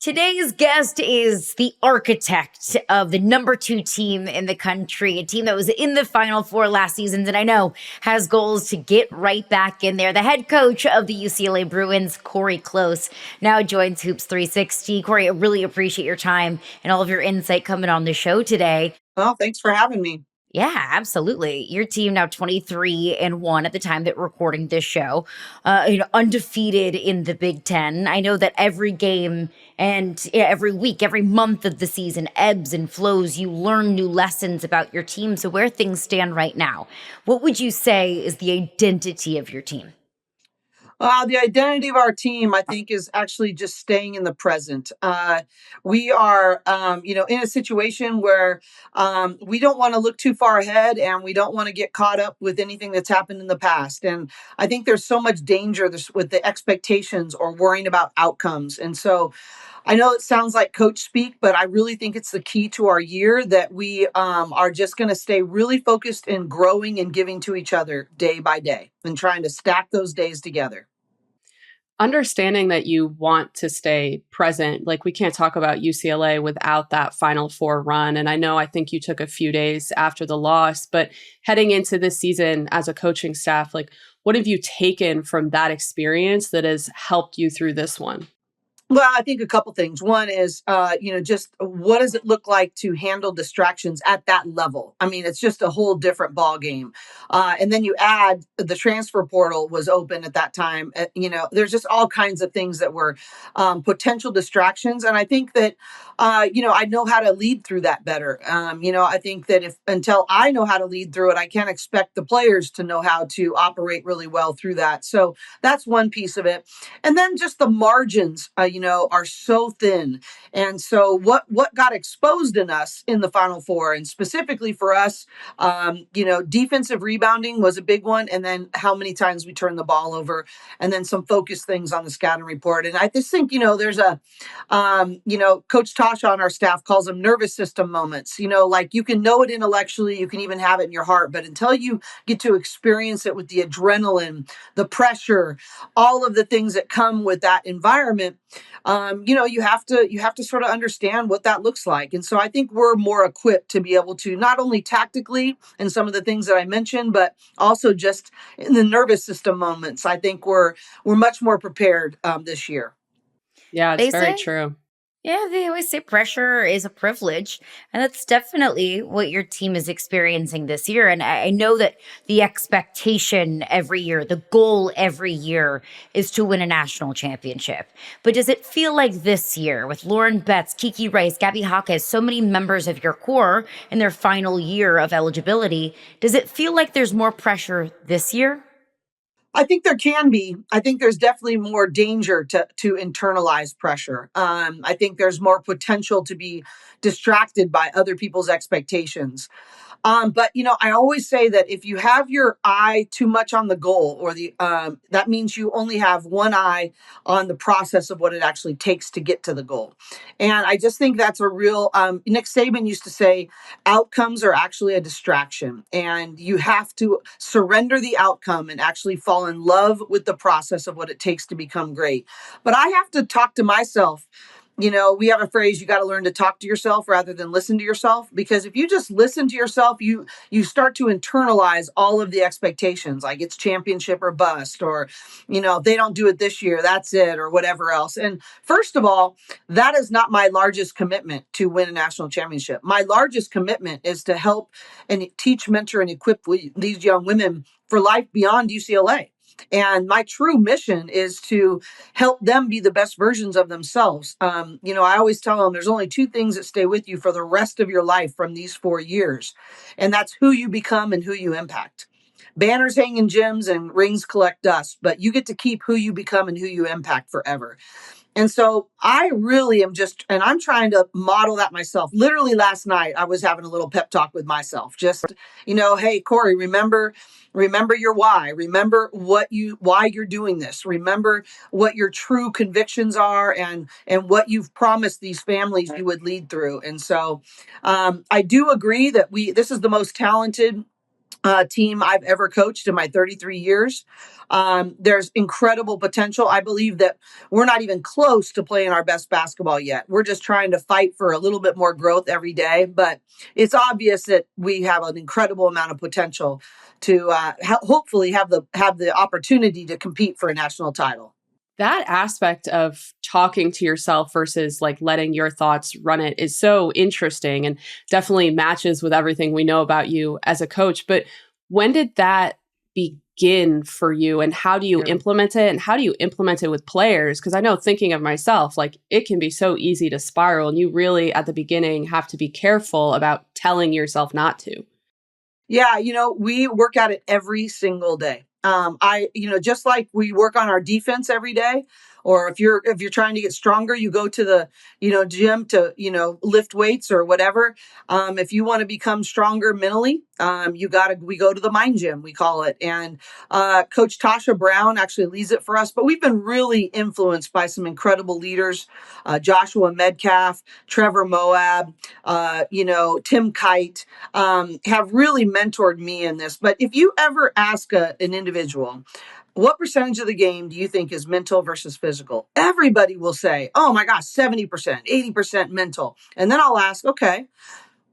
Today's guest is the architect of the #2 team in the country, a team that was in the Final Four last season, and I know has goals to get right back in there. The head coach of the UCLA Bruins, Cori Close, now joins Hoops 360. Cori, I really appreciate your time and all of your insight coming on the show today. Well, thanks for having me. Yeah, absolutely. Your team now 23-1 at the time that we're recording this show, undefeated in the Big Ten. I know that every game and every week, every month of the season ebbs and flows. You learn new lessons about your team. So where things stand right now, what would you say is the identity of your team? The identity of our team, I think, is actually just staying in the present. We are, in a situation where we don't want to look too far ahead, and we don't want to get caught up with anything that's happened in the past. And I think there's so much danger with the expectations or worrying about outcomes. And so I know it sounds like coach speak, but I really think it's the key to our year that we are just going to stay really focused in growing and giving to each other day by day and trying to stack those days together. Understanding that you want to stay present, like we can't talk about UCLA without that Final Four run. And I think you took a few days after the loss, but heading into this season as a coaching staff, like what have you taken from that experience that has helped you through this one? Well, I think a couple things. One is, just what does it look like to handle distractions at that level? I mean, it's just a whole different ball game. And then you add the transfer portal was open at that time. There's just all kinds of things that were potential distractions. And I think that, I know how to lead through that better. I think that until I know how to lead through it, I can't expect the players to know how to operate really well through that. So that's one piece of it. And then just the margins, are so thin. And so what got exposed in us in the Final Four, and specifically for us, defensive rebounding was a big one. And then how many times we turned the ball over, and then some focus things on the scouting report. And I just think, there's Coach Tosh on our staff calls them nervous system moments, like you can know it intellectually, you can even have it in your heart, but until you get to experience it with the adrenaline, the pressure, all of the things that come with that environment, you have to sort of understand what that looks like. And so I think we're more equipped to be able to not only tactically and some of the things that I mentioned, but also just in the nervous system moments. I think we're much more prepared this year. Yeah, it's very true. Yeah, they always say pressure is a privilege. And that's definitely what your team is experiencing this year. And I know that the expectation every year, the goal every year is to win a national championship. But does it feel like this year with Lauren Betts, Kiki Rice, Gabby Hawkes, so many members of your core in their final year of eligibility, does it feel like there's more pressure this year? I think there can be. I think there's definitely more danger to internalize pressure. I think there's more potential to be distracted by other people's expectations. But I always say that if you have your eye too much on the goal, or that means you only have one eye on the process of what it actually takes to get to the goal. And I just think that's a real. Nick Saban used to say, outcomes are actually a distraction, and you have to surrender the outcome and actually fall in love with the process of what it takes to become great. But I have to talk to myself. We have a phrase, you got to learn to talk to yourself rather than listen to yourself, because if you just listen to yourself, you start to internalize all of the expectations, like it's championship or bust, or, if they don't do it this year, that's it, or whatever else. And first of all, that is not my largest commitment to win a national championship. My largest commitment is to help and teach, mentor, and equip these young women for life beyond UCLA. And my true mission is to help them be the best versions of themselves. I always tell them there's only two things that stay with you for the rest of your life from these 4 years. And that's who you become and who you impact. Banners hang in gyms and rings collect dust, but you get to keep who you become and who you impact forever. And so I really am and I'm trying to model that myself. Literally last night, I was having a little pep talk with myself. Hey, Cori, remember your why. Remember why you're doing this. Remember what your true convictions are, and what you've promised these families you would lead through. And so I do agree that this is the most talented team I've ever coached in my 33 years. There's incredible potential. I believe that we're not even close to playing our best basketball yet. We're just trying to fight for a little bit more growth every day. But it's obvious that we have an incredible amount of potential to hopefully have the opportunity to compete for a national title. That aspect of talking to yourself versus like letting your thoughts run it is so interesting and definitely matches with everything we know about you as a coach. But when did that begin for you, and how do you implement it, and how do you implement it with players? Because I know, thinking of myself, like it can be so easy to spiral, and you really at the beginning have to be careful about telling yourself not to. Yeah, we work at it every single day. Just like we work on our defense every day, or if you're trying to get stronger, you go to the, gym to, lift weights or whatever. If you want to become stronger mentally, we go to the mind gym, we call it. And Coach Tasha Brown actually leads it for us, but we've been really influenced by some incredible leaders, Joshua Medcalf, Trevor Moab, Tim Kite, have really mentored me in this. But if you ever ask an individual, what percentage of the game do you think is mental versus physical? Everybody will say, oh my gosh, 70%, 80% mental. And then I'll ask, okay,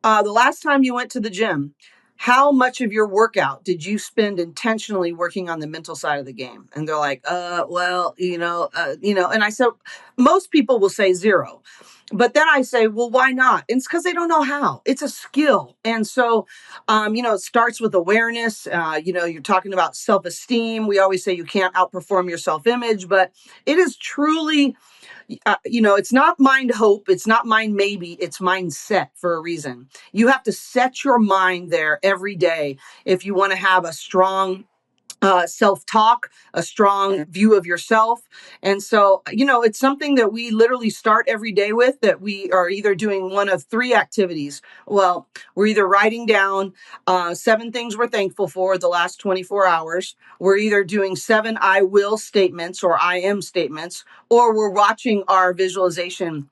the last time you went to the gym, how much of your workout did you spend intentionally working on the mental side of the game? And they're like, and I said, most people will say zero. But then I say, well, why not? It's because they don't know how. It's a skill. And so, it starts with awareness. You're talking about self-esteem. We always say you can't outperform your self-image, but it is truly, it's not mind hope. It's not mind maybe. It's mindset for a reason. You have to set your mind there every day if you want to have a strong self-talk, a strong view of yourself. And so, it's something that we literally start every day with, that we are either doing one of three activities. Well, we're either writing down 7 things we're thankful for the last 24 hours. We're either doing 7 I will statements or I am statements, or we're watching our visualization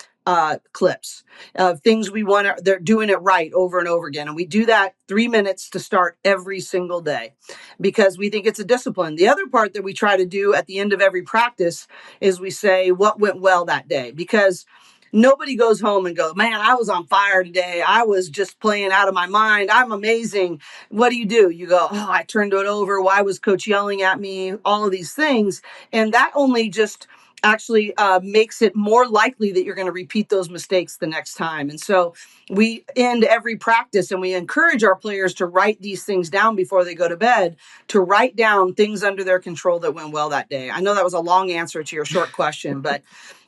clips of things we want to, they're doing it right over and over again. And we do that 3 minutes to start every single day because we think it's a discipline. The other part that we try to do at the end of every practice is we say what went well that day, because nobody goes home and goes, man, I was on fire today. I was just playing out of my mind. I'm amazing. What do? You go, oh, I turned it over. Why was coach yelling at me? All of these things. And that only just actually makes it more likely that you're going to repeat those mistakes the next time. And so we end every practice and we encourage our players to write these things down before they go to bed, to write down things under their control that went well that day. I know that was a long answer to your short question, but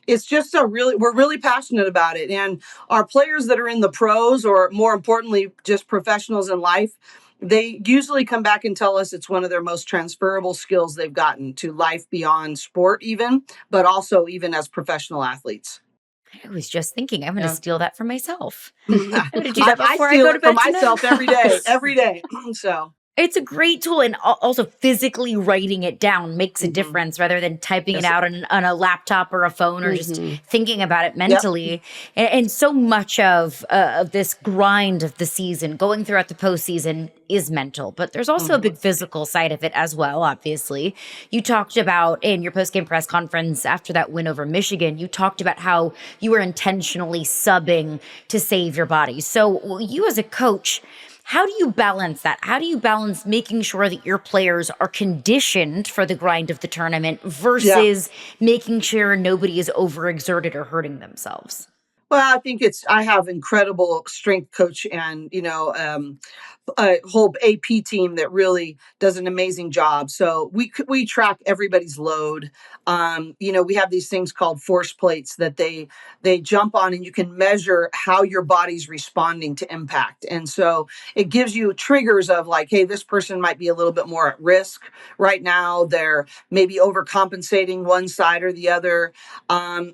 it's just we're really passionate about it. And our players that are in the pros, or more importantly, just professionals in life, they usually come back and tell us it's one of their most transferable skills they've gotten to life beyond sport even, but also even as professional athletes. I was just thinking, I'm going to steal that for myself. I'm going to do that before I go to bed for myself every day. So it's a great tool. And also physically writing it down makes a difference rather than typing it out on a laptop or a phone or just thinking about it mentally. Yep. And so much of this grind of the season, going throughout the postseason, is mental. But there's also a big physical side of it as well, obviously. You talked about in your postgame press conference after that win over Michigan, you talked about how you were intentionally subbing to save your body. So you as a coach, how do you balance that? How do you balance making sure that your players are conditioned for the grind of the tournament versus making sure nobody is overexerted or hurting themselves? Well, I think I have incredible strength coach and, a whole AP team that really does an amazing job. So we track everybody's load. We have these things called force plates that they jump on, and you can measure how your body's responding to impact. And so it gives you triggers of like, hey, this person might be a little bit more at risk right now. They're maybe overcompensating one side or the other.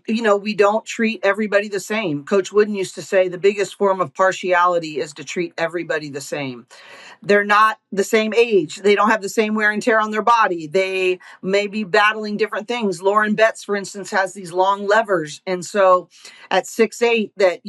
We don't treat everybody the same. same. Coach Wooden used to say the biggest form of partiality is to treat everybody the same. They're not the same age. They don't have the same wear and tear on their body. They may be battling different things. Lauren Betts, for instance, has these long levers. And so at 6'8", that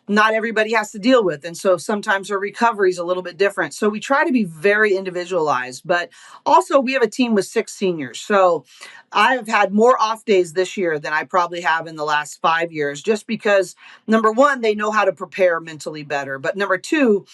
not everybody has to deal with. And so sometimes her recovery is a little bit different. So we try to be very individualized, but also we have a team with 6 seniors. So I've had more off days this year than I probably have in the last 5 years, just because number one, they know how to prepare mentally better. But number two,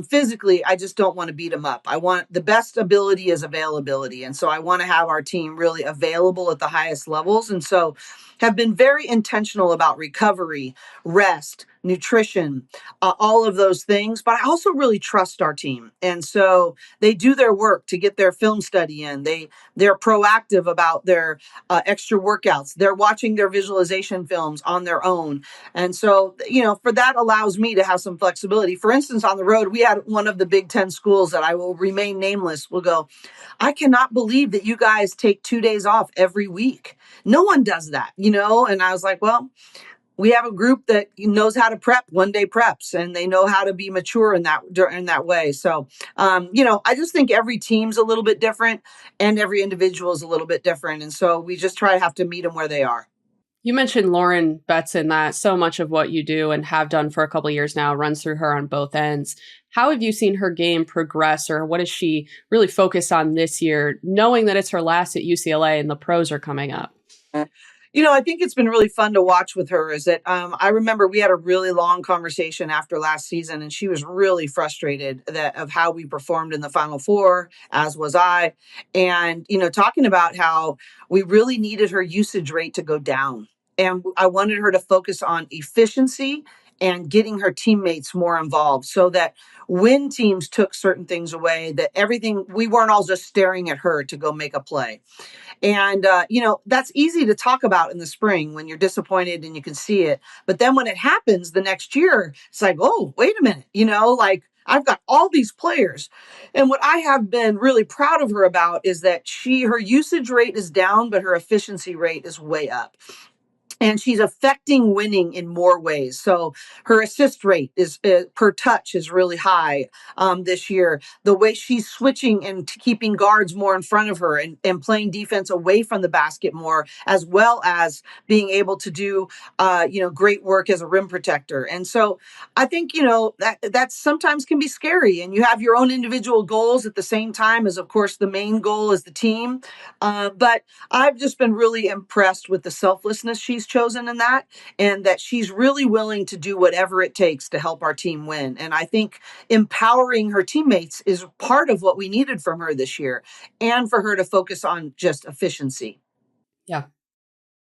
physically, I just don't want to beat them up. I want the best ability is availability. And so I want to have our team really available at the highest levels. And so have been very intentional about recovery, rest, nutrition, all of those things. But I also really trust our team. And so they do their work to get their film study in. They're proactive about their extra workouts. They're watching their visualization films on their own. And so, for that allows me to have some flexibility. For instance, on the road, we had one of the Big Ten schools that I will remain nameless will go, I cannot believe that you guys take 2 days off every week. No one does that, and I was like, well, we have a group that knows how to prep 1-day preps, and they know how to be mature in that way. So, I just think every team's a little bit different and every individual is a little bit different. And so we just try to have to meet them where they are. You mentioned Lauren Betts in that. So much of what you do and have done for a couple of years now runs through her on both ends. How have you seen her game progress, or what is she really focused on this year, knowing that it's her last at UCLA and the pros are coming up? I think it's been really fun to watch with her is that I remember we had a really long conversation after last season, and she was really frustrated of how we performed in the Final Four, as was I. And, talking about how we really needed her usage rate to go down. And I wanted her to focus on efficiency and getting her teammates more involved so that when teams took certain things away, that we weren't all just staring at her to go make a play. And, that's easy to talk about in the spring when you're disappointed and you can see it. But then when it happens the next year, it's like, oh, wait a minute, I've got all these players. And what I have been really proud of her about is that her usage rate is down, but her efficiency rate is way up. And she's affecting winning in more ways. So her assist rate is per touch is really high this year. The way she's switching and keeping guards more in front of her and playing defense away from the basket more, as well as being able to do, great work as a rim protector. And so I think, that sometimes can be scary. And you have your own individual goals at the same time as, of course, the main goal is the team. But I've just been really impressed with the selflessness she's chosen in that, and that she's really willing to do whatever it takes to help our team win. And I think empowering her teammates is part of what we needed from her this year, and for her to focus on just efficiency. Yeah.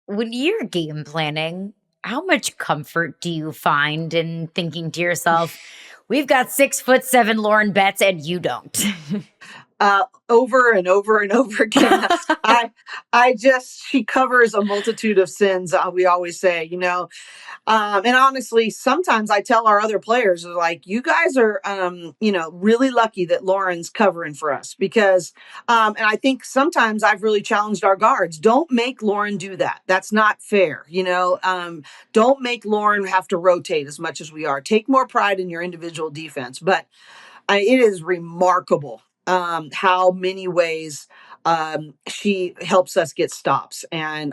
When you're game planning, how much comfort do you find in thinking to yourself, we've got 6'7" Lauren Betts and you don't? Over and over and over again. She covers a multitude of sins. We always say, and honestly, sometimes I tell our other players, like, you guys are, really lucky that Lauren's covering for us because, and I think sometimes I've really challenged our guards. Don't make Lauren do that. That's not fair. Don't make Lauren have to rotate as much as we are. Take more pride in your individual defense. But it is remarkable how many ways she helps us get stops. And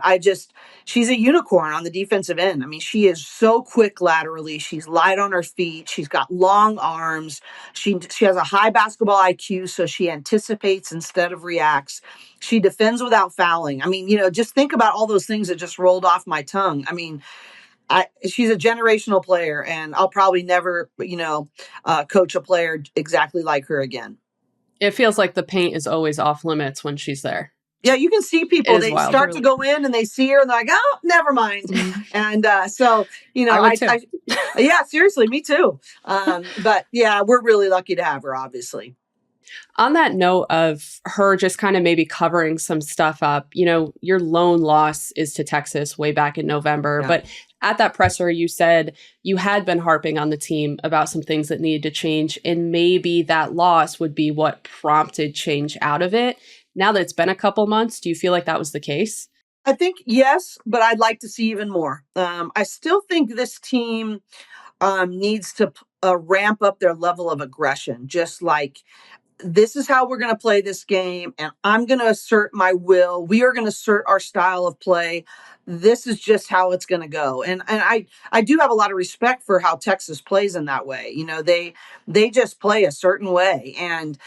she's a unicorn on the defensive end. I mean, she is so quick laterally. She's light on her feet. She's got long arms. She has a high basketball IQ, so she anticipates instead of reacts. She defends without fouling. I mean, just think about all those things that just rolled off my tongue. I mean, she's a generational player, and I'll probably never, coach a player exactly like her again. It feels like the paint is always off limits when she's there. Yeah, you can see people, they wild, start really. to go in and they see her and they're like, oh, never mind. And so, yeah, seriously, me too. But yeah, we're really lucky to have her, obviously. On that note of her just kind of maybe covering some stuff up, your lone loss is to Texas way back in November. Yeah. But at that presser, you said you had been harping on the team about some things that needed to change. And maybe that loss would be what prompted change out of it. Now that it's been a couple months, do you feel like that was the case? I think yes, but I'd like to see even more. I still think this team needs to ramp up their level of aggression, just like this is how we're going to play this game, and I'm going to assert my will. We are going to assert our style of play. This is just how it's going to go. And I do have a lot of respect for how Texas plays in that way. You know, they just play a certain way, and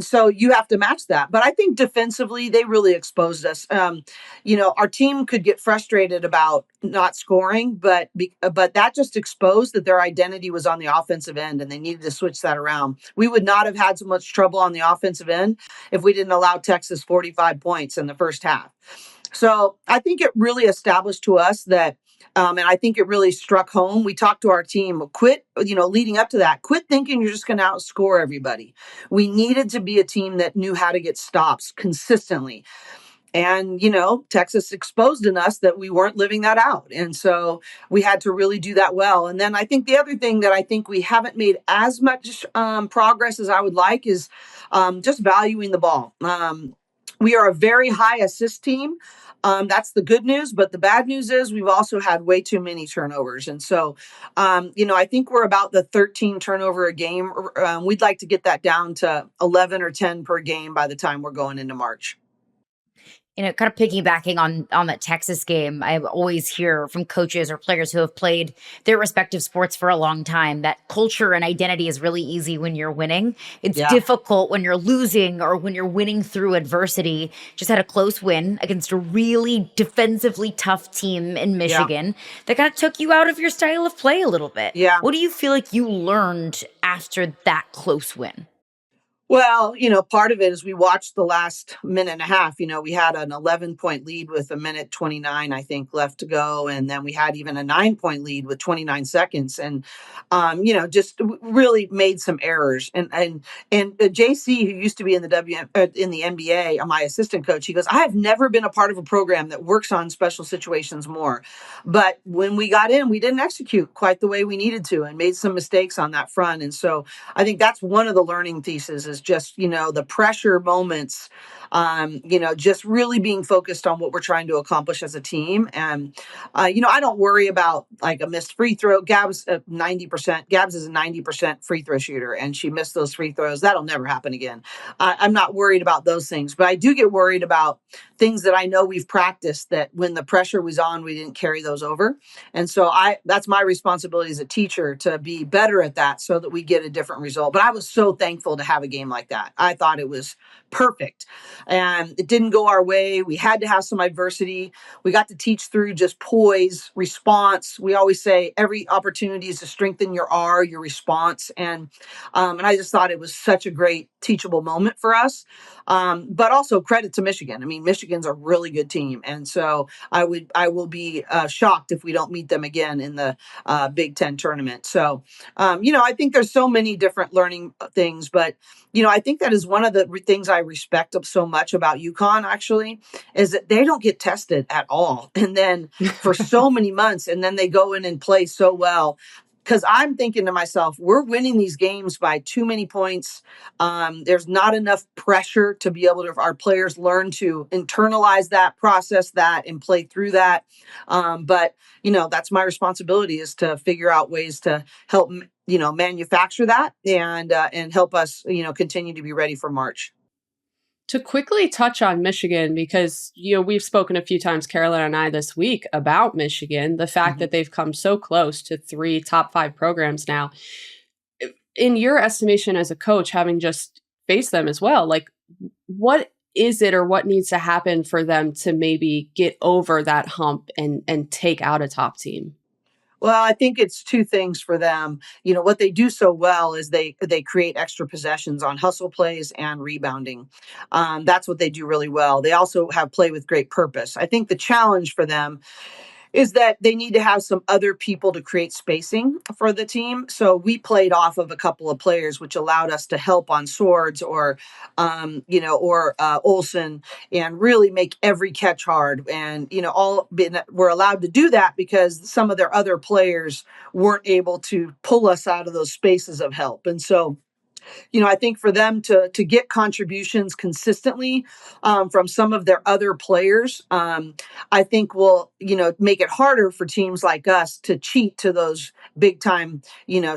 so you have to match that. But I think defensively they really exposed us. Our team could get frustrated about not scoring, but that just exposed that their identity was on the offensive end, and they needed to switch that around. We would not have had so much trouble on the offensive end if we didn't allow Texas 45 points in the first half. So I think it really established to us that, and I think it really struck home. We talked to our team, leading up to that, quit thinking you're just going to outscore everybody. We needed to be a team that knew how to get stops consistently. And, Texas exposed in us that we weren't living that out. And so we had to really do that well. And then I think the other thing that I think we haven't made as much progress as I would like is just valuing the ball. We are a very high assist team. That's the good news. But the bad news is we've also had way too many turnovers. And so, I think we're about the 13 turnover a game. We'd like to get that down to 11 or 10 per game by the time we're going into March. Kind of piggybacking on that Texas game, I always hear from coaches or players who have played their respective sports for a long time that culture and identity is really easy when you're winning. It's difficult when you're losing or when you're winning through adversity. Just had a close win against a really defensively tough team in Michigan that kind of took you out of your style of play a little bit. Yeah. What do you feel like you learned after that close win? Well, part of it is we watched the last minute and a half. We had an 11-point lead with a minute 29, I think, left to go. And then we had even a 9-point lead with 29 seconds. And, just really made some errors. And JC, who used to be in the NBA, my assistant coach, he goes, I have never been a part of a program that works on special situations more. But when we got in, we didn't execute quite the way we needed to and made some mistakes on that front. And so I think that's one of the learning theses is just, the pressure moments, just really being focused on what we're trying to accomplish as a team. And, I don't worry about like a missed free throw. Gabs is a 90% free throw shooter, and she missed those free throws. That'll never happen again. I'm not worried about those things, but I do get worried about things that I know we've practiced that when the pressure was on, we didn't carry those over. And so that's my responsibility as a teacher to be better at that so that we get a different result. But I was so thankful to have a game like that. I thought it was perfect. And it didn't go our way. We had to have some adversity. We got to teach through just poise, response. We always say every opportunity is to strengthen your response. And I just thought it was such a great teachable moment for us. But also credit to Michigan. I mean, Michigan's a really good team. And so I will be shocked if we don't meet them again in the Big Ten tournament. So, I think there's so many different learning things, but I think that is one of the things I respect so much about UConn, actually, is that they don't get tested at all. And then for so many months, and then they go in and play so well. Because I'm thinking to myself, we're winning these games by too many points. There's not enough pressure to be able to, our players learn to internalize that, process that, and play through that. But that's my responsibility, is to figure out ways to help, manufacture that and help us, continue to be ready for March. To quickly touch on Michigan, because we've spoken a few times, Carolyn and I, this week about Michigan, the fact that they've come so close to 3 top 5 programs now. In your estimation as a coach, having just faced them as well, like what is it or what needs to happen for them to maybe get over that hump and take out a top team? Well, I think it's 2 things for them. What they do so well is they create extra possessions on hustle plays and rebounding. That's what they do really well. They also have play with great purpose. I think the challenge for them is that they need to have some other people to create spacing for the team. So we played off of a couple of players, which allowed us to help on Swords or Olsen, and really make every catch hard. And, we're allowed to do that because some of their other players weren't able to pull us out of those spaces of help. And so I think for them to get contributions consistently from some of their other players, I think will make it harder for teams like us to cheat to those big time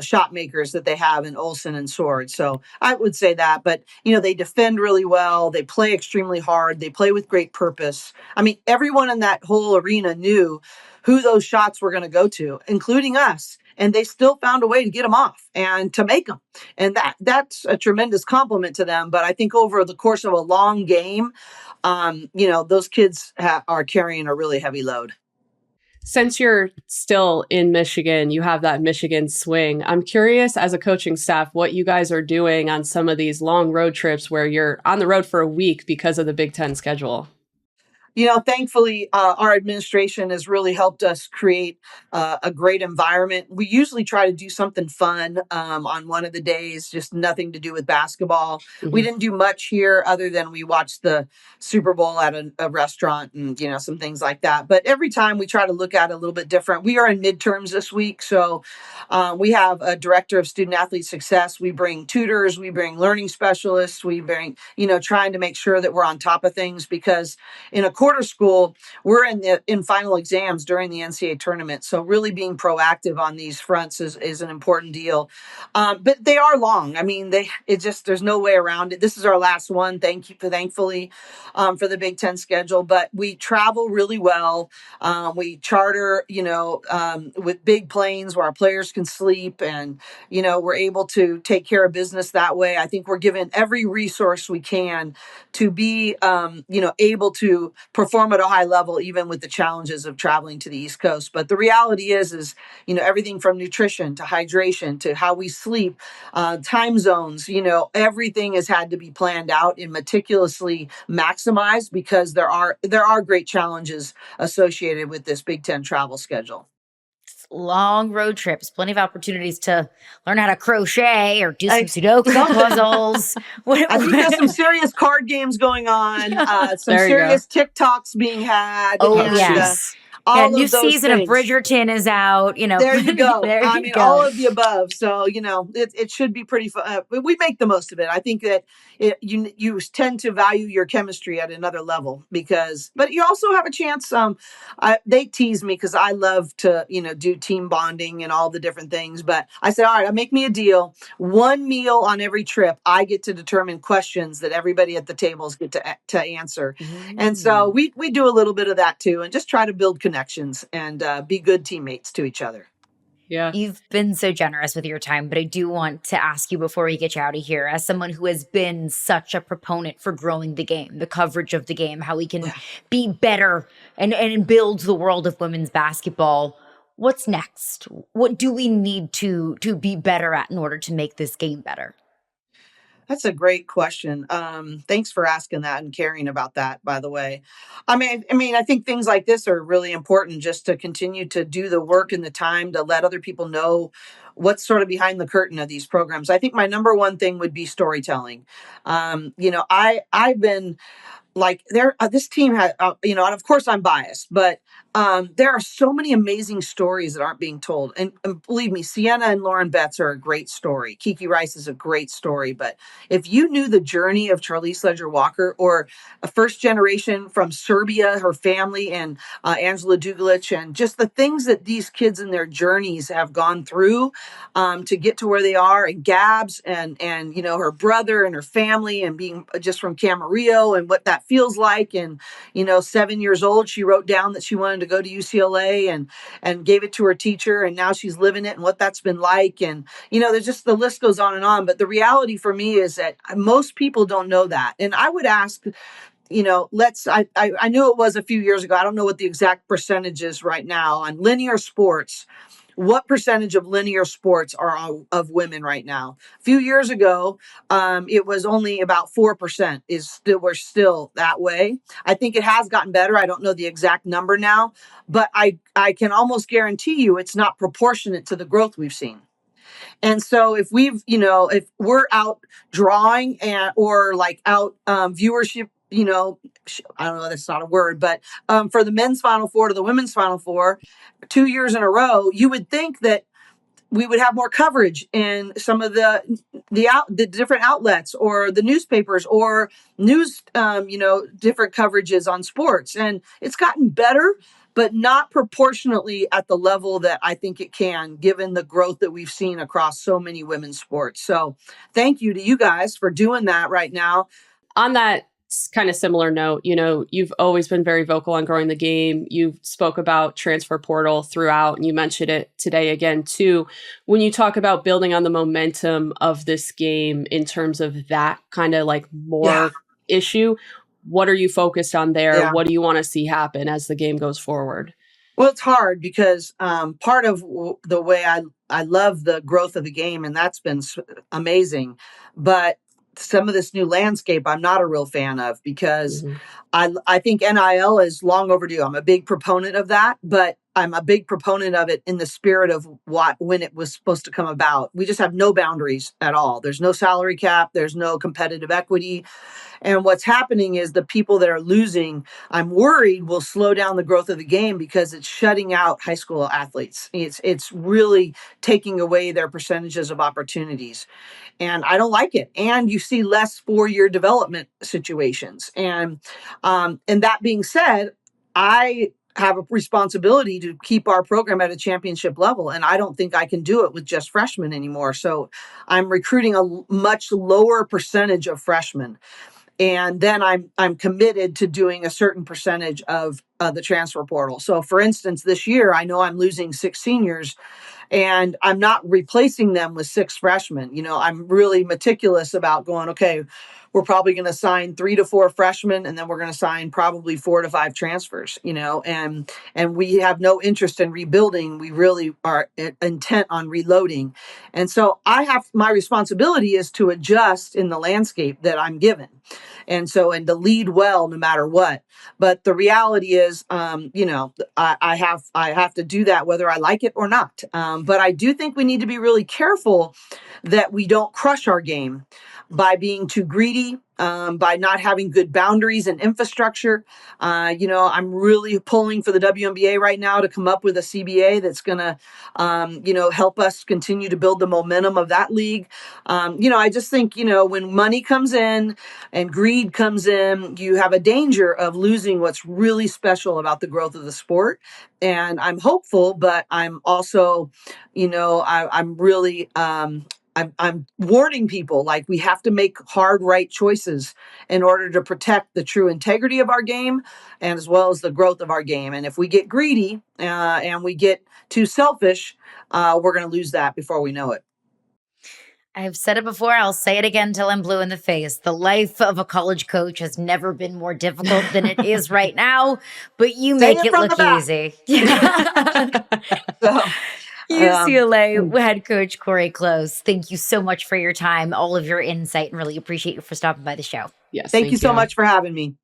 shot makers that they have in Olsen and Sword. So I would say that, but they defend really well. They play extremely hard. They play with great purpose. I mean, everyone in that whole arena knew who those shots were going to go to, including us. And they still found a way to get them off and to make them. And that's a tremendous compliment to them. But I think over the course of a long game, those kids are carrying a really heavy load. Since you're still in Michigan, you have that Michigan swing. I'm curious, as a coaching staff, what you guys are doing on some of these long road trips where you're on the road for a week because of the Big Ten schedule. Thankfully, our administration has really helped us create a great environment. We usually try to do something fun on one of the days, just nothing to do with basketball. Mm-hmm. We didn't do much here other than we watched the Super Bowl at a restaurant and, some things like that. But every time we try to look at it a little bit different. We are in midterms this week. So we have a director of student athlete success. We bring tutors, we bring learning specialists, we bring, trying to make sure that we're on top of things, because in a quarter school, we're in final exams during the NCAA tournament. So really being proactive on these fronts is an important deal. But they are long. I mean, there's no way around it. This is our last one. Thankfully, for the Big Ten schedule, but we travel really well. We charter, with big planes where our players can sleep, and, we're able to take care of business that way. I think we're given every resource we can to be, able to perform at a high level, even with the challenges of traveling to the East Coast. But the reality is, everything from nutrition to hydration to how we sleep, time zones, everything has had to be planned out and meticulously maximized, because there are great challenges associated with this Big Ten travel schedule. Long road trips, plenty of opportunities to learn how to crochet or do some Sudoku puzzles. I think there's some serious card games going on, some serious TikToks being had. Oh, yes. New season things. Of Bridgerton is out. There you go. All of the above. So it should be pretty fun. We make the most of it. I think that you tend to value your chemistry at another level, but you also have a chance. They tease me because I love to do team bonding and all the different things. But I said, all right, make me a deal. One meal on every trip, I get to determine questions that everybody at the tables get to answer. Mm-hmm. And so we do a little bit of that too, and just try to build connections and be good teammates to each other. Yeah. You've been so generous with your time, but I do want to ask you before we get you out of here, as someone who has been such a proponent for growing the game, the coverage of the game, how we can be better and build the world of women's basketball. What's next? What do we need to be better at in order to make this game better? That's a great question. Thanks for asking that and caring about that, by the way. I mean, I think things like this are really important, just to continue to do the work and the time to let other people know what's sort of behind the curtain of these programs. I think my number one thing would be storytelling. I've been like this team had, and of course I'm biased, but there are so many amazing stories that aren't being told. And believe me, Sienna and Lauren Betts are a great story. Kiki Rice is a great story. But if you knew the journey of Charlize Ledger-Walker, or a first generation from Serbia, her family, and Angela Duglic, and just the things that these kids in their journeys have gone through to get to where they are, and Gabs and her brother and her family, and being just from Camarillo and what that feels like. And 7 years old, she wrote down that she wanted to go to UCLA and gave it to her teacher, and now she's living it and what that's been like. And there's just, the list goes on and on. But the reality for me is that most people don't know that. And I would ask, I knew it was a few years ago, I don't know what the exact percentage is right now on linear sports. What percentage of linear sports are of women right now? A few years ago, it was only about 4%. We're still that way. I think it has gotten better. I don't know the exact number now, but I can almost guarantee you it's not proportionate to the growth we've seen. And so if we're out drawing or like out viewership, I don't know, that's not a word, but for the men's Final Four to the women's Final Four, 2 years in a row, you would think that we would have more coverage in some of the different outlets or the newspapers or news, different coverages on sports. And it's gotten better, but not proportionately at the level that I think it can, given the growth that we've seen across so many women's sports. So thank you to you guys for doing that right now. On that kind of similar note, you've always been very vocal on growing the game. You spoke about transfer portal throughout, and you mentioned it today again, too. When you talk about building on the momentum of this game in terms of that kind of like more issue, what are you focused on there? Yeah. What do you want to see happen as the game goes forward? Well, it's hard because part of the way I love the growth of the game, and that's been amazing. But some of this new landscape, I'm not a real fan of because I think NIL is long overdue. I'm a big proponent of that, but I'm a big proponent of it in the spirit of when it was supposed to come about. We just have no boundaries at all. There's no salary cap. There's no competitive equity. And what's happening is the people that are losing, I'm worried, will slow down the growth of the game because it's shutting out high school athletes. It's really taking away their percentages of opportunities. And I don't like it. And you see less 4-year development situations. And that being said, I have a responsibility to keep our program at a championship level. And I don't think I can do it with just freshmen anymore. So I'm recruiting a much lower percentage of freshmen. And then I'm committed to doing a certain percentage of the transfer portal. So for instance, this year, I know I'm losing 6 seniors and I'm not replacing them with 6 freshmen. I'm really meticulous about going, okay, we're probably going to sign 3 to 4 freshmen, and then we're going to sign probably 4 to 5 transfers, and we have no interest in rebuilding. We really are intent on reloading. And so my responsibility is to adjust in the landscape that I'm given. And to lead well no matter what. But the reality is, I have to do that whether I like it or not. But I do think we need to be really careful that we don't crush our game by being too greedy, by not having good boundaries and infrastructure. I'm really pulling for the WNBA right now to come up with a CBA that's going to, help us continue to build the momentum of that league. I just think, when money comes in and greed comes in, you have a danger of losing what's really special about the growth of the sport. And I'm hopeful, but I'm also, I'm really, I'm warning people, like, we have to make hard, right choices in order to protect the true integrity of our game and as well as the growth of our game. And if we get greedy and we get too selfish, we're going to lose that before we know it. I've said it before. I'll say it again till I'm blue in the face. The life of a college coach has never been more difficult than it is right now, but you make it look easy. So, UCLA head coach Cori Close, thank you so much for your time, all of your insight, and really appreciate you for stopping by the show. Yes. Thank you so much for having me.